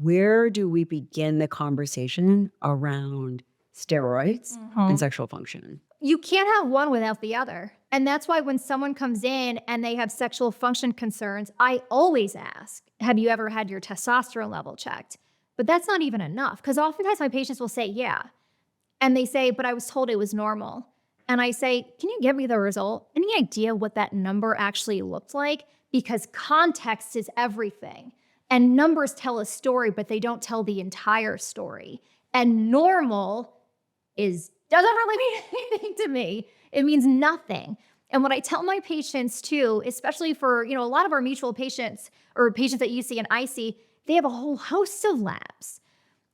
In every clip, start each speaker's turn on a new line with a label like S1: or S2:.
S1: where do we begin the conversation around steroids and sexual function?
S2: You can't have one without the other. And that's why when someone comes in and they have sexual function concerns, I always ask, have you ever had your testosterone level checked? But that's not even enough, because oftentimes my patients will say, yeah. And they say, but I was told it was normal. And I say, can you give me the result? Any idea what that number actually looked like? Because context is everything. And numbers tell a story, but they don't tell the entire story. And normal doesn't really mean anything to me. It means nothing. And what I tell my patients too, especially for, a lot of our mutual patients or patients that you see and I see, they have a whole host of labs.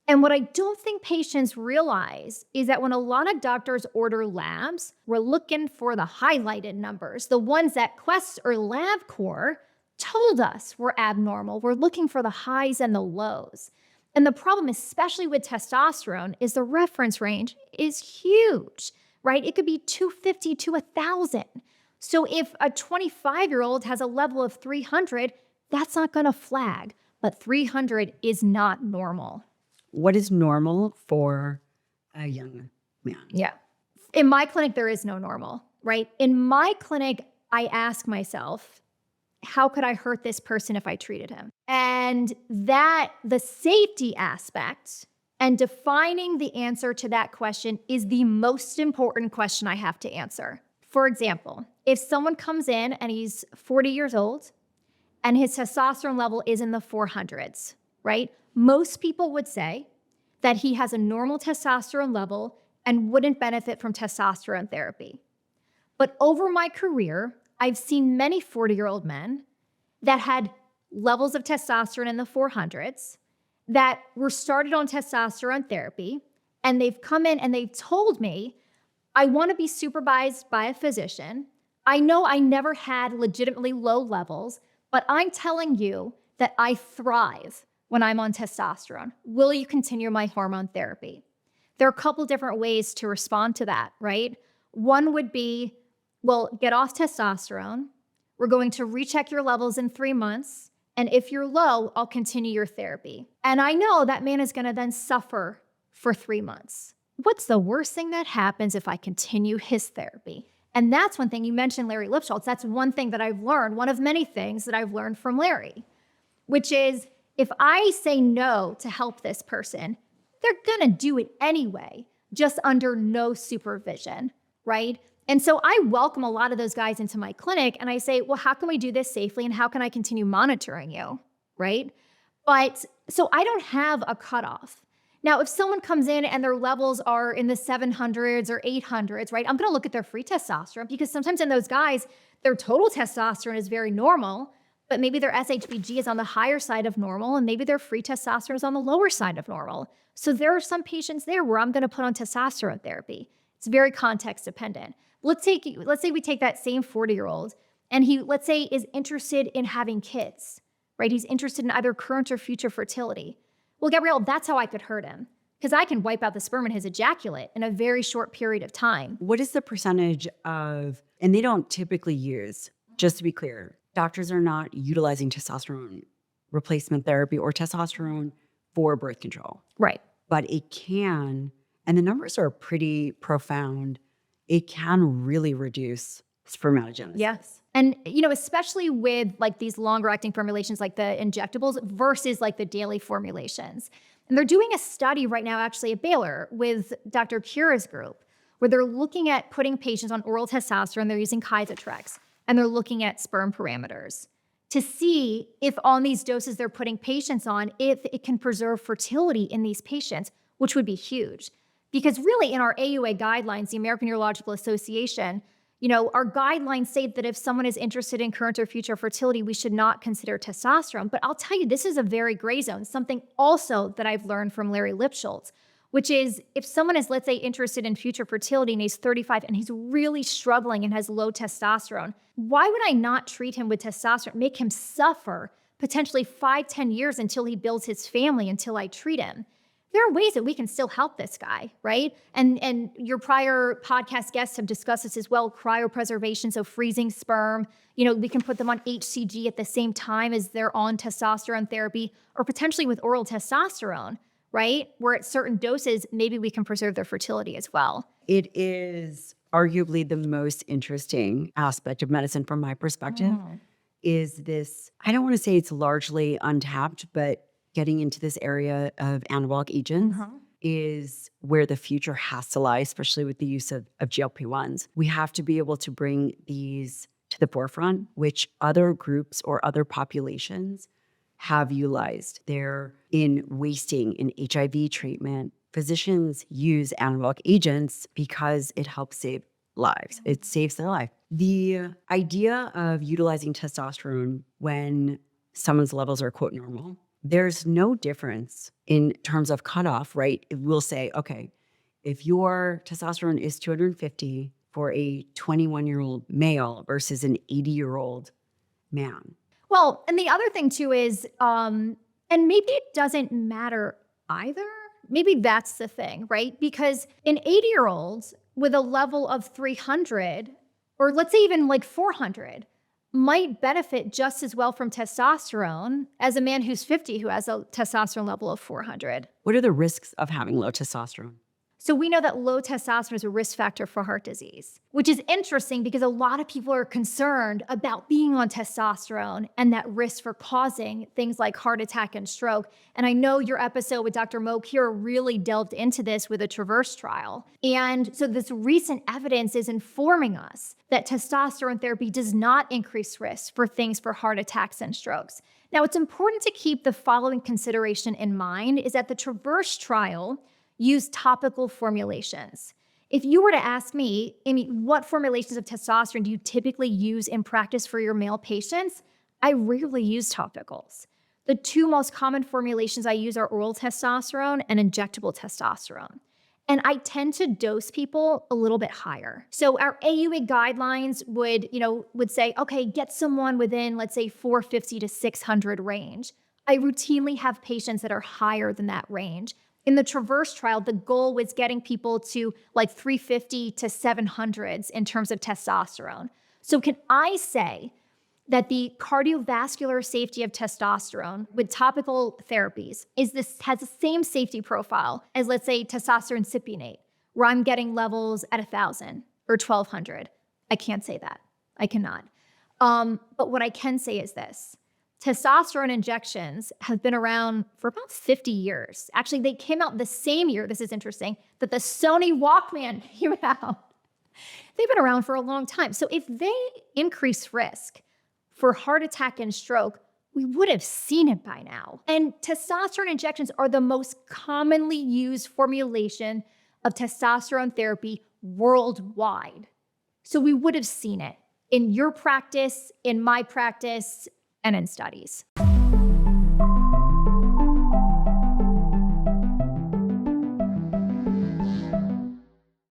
S2: And what I don't think patients realize is that when a lot of doctors order labs, we're looking for the highlighted numbers, the ones that Quest or LabCorp told us were abnormal. We're looking for the highs and the lows. And the problem, especially with testosterone, is the reference range is huge, right? It could be 250 to 1,000. So if a 25-year-old has a level of 300, that's not going to flag. But 300 is not normal.
S1: What is normal for a young man?
S2: Yeah. In my clinic, there is no normal, right? In my clinic, I ask myself, how could I hurt this person if I treated him? And the safety aspect and defining the answer to that question is the most important question I have to answer. For example, if someone comes in and he's 40 years old and his testosterone level is in the 400s, right? Most people would say that he has a normal testosterone level and wouldn't benefit from testosterone therapy. But over my career, I've seen many 40-year-old men that had levels of testosterone in the 400s that were started on testosterone therapy, and they've come in and they've told me, I want to be supervised by a physician. I know I never had legitimately low levels, but I'm telling you that I thrive when I'm on testosterone. Will you continue my hormone therapy? There are a couple different ways to respond to that, right? One would be, well, get off testosterone. We're going to recheck your levels in 3 months. And if you're low, I'll continue your therapy. And I know that man is going to then suffer for 3 months. What's the worst thing that happens if I continue his therapy? And that's one thing. You mentioned Larry Lipschultz. That's one thing that I've learned, one of many things that I've learned from Larry, which is if I say no to help this person, they're going to do it anyway, just under no supervision, right? And so I welcome a lot of those guys into my clinic and I say, well, how can we do this safely and how can I continue monitoring you, right? But so I don't have a cutoff. Now, if someone comes in and their levels are in the 700s or 800s, right, I'm going to look at their free testosterone because sometimes in those guys, their total testosterone is very normal, but maybe their SHBG is on the higher side of normal and maybe their free testosterone is on the lower side of normal. So there are some patients there where I'm going to put on testosterone therapy. It's very context dependent. Let's say we take that same 40-year-old and he, let's say, is interested in having kids, right? He's interested in either current or future fertility. Well, Gabrielle, that's how I could hurt him because I can wipe out the sperm in his ejaculate in a very short period of time.
S1: What is the percentage of, and they don't typically use, just to be clear, doctors are not utilizing testosterone replacement therapy or testosterone for birth control.
S2: Right.
S1: But it can, and the numbers are pretty profound, it can really reduce spermatogenesis.
S2: Yes. And, especially with like these longer acting formulations like the injectables versus like the daily formulations. And they're doing a study right now actually at Baylor with Dr. Cura's group where they're looking at putting patients on oral testosterone. They're using Kysotrex and they're looking at sperm parameters to see if on these doses they're putting patients on, if it can preserve fertility in these patients, which would be huge. Because really in our AUA guidelines, the American Urological Association, our guidelines say that if someone is interested in current or future fertility, we should not consider testosterone. But I'll tell you, this is a very gray zone, something also that I've learned from Larry Lipschultz, which is if someone is, let's say, interested in future fertility and he's 35 and he's really struggling and has low testosterone, why would I not treat him with testosterone, make him suffer potentially 5-10 years until he builds his family, until I treat him? there are ways that we can still help this guy, right? And your prior podcast guests have discussed this as well, cryopreservation, so freezing sperm. We can put them on HCG at the same time as they're on testosterone therapy, or potentially with oral testosterone, right? Where at certain doses, maybe we can preserve their fertility as well.
S1: It is arguably the most interesting aspect of medicine from my perspective is this, I don't want to say it's largely untapped, but getting into this area of anabolic agents is where the future has to lie, especially with the use of GLP-1s. We have to be able to bring these to the forefront, which other groups or other populations have utilized. They're in wasting, in HIV treatment. Physicians use anabolic agents because it helps save lives. It saves their life. The idea of utilizing testosterone when someone's levels are, quote, normal, there's no difference in terms of cutoff, right? We'll say, okay, if your testosterone is 250 for a 21-year-old male versus an 80-year-old man.
S2: Well, and the other thing too is, and maybe it doesn't matter either. Maybe that's the thing, right? Because an 80-year-old with a level of 300, or let's say even like 400, might benefit just as well from testosterone as a man who's 50 who has a testosterone level of 400.
S1: What are the risks of having low testosterone?
S2: So we know that low testosterone is a risk factor for heart disease, which is interesting because a lot of people are concerned about being on testosterone and that risk for causing things like heart attack and stroke. And I know your episode with Dr. Mo Cure really delved into this with a Traverse trial. And so this recent evidence is informing us that testosterone therapy does not increase risk for things for heart attacks and strokes. Now, it's important to keep the following consideration in mind is that the Traverse trial use topical formulations. If you were to ask me, Amy, what formulations of testosterone do you typically use in practice for your male patients? I rarely use topicals. The two most common formulations I use are oral testosterone and injectable testosterone. And I tend to dose people a little bit higher. So our AUA guidelines would say, okay, get someone within, let's say, 450 to 600 range. I routinely have patients that are higher than that range. In the Traverse trial, the goal was getting people to like 350 to 700s in terms of testosterone. So can I say that the cardiovascular safety of testosterone with topical therapies has the same safety profile as, let's say, testosterone cypionate, where I'm getting levels at 1,000 or 1,200? I can't say that. I cannot. But what I can say is this. Testosterone injections have been around for about 50 years. Actually, they came out the same year, this is interesting, that the Sony Walkman came out. They've been around for a long time. So if they increase risk for heart attack and stroke, we would have seen it by now. And testosterone injections are the most commonly used formulation of testosterone therapy worldwide. So we would have seen it in your practice, in my practice, and in studies.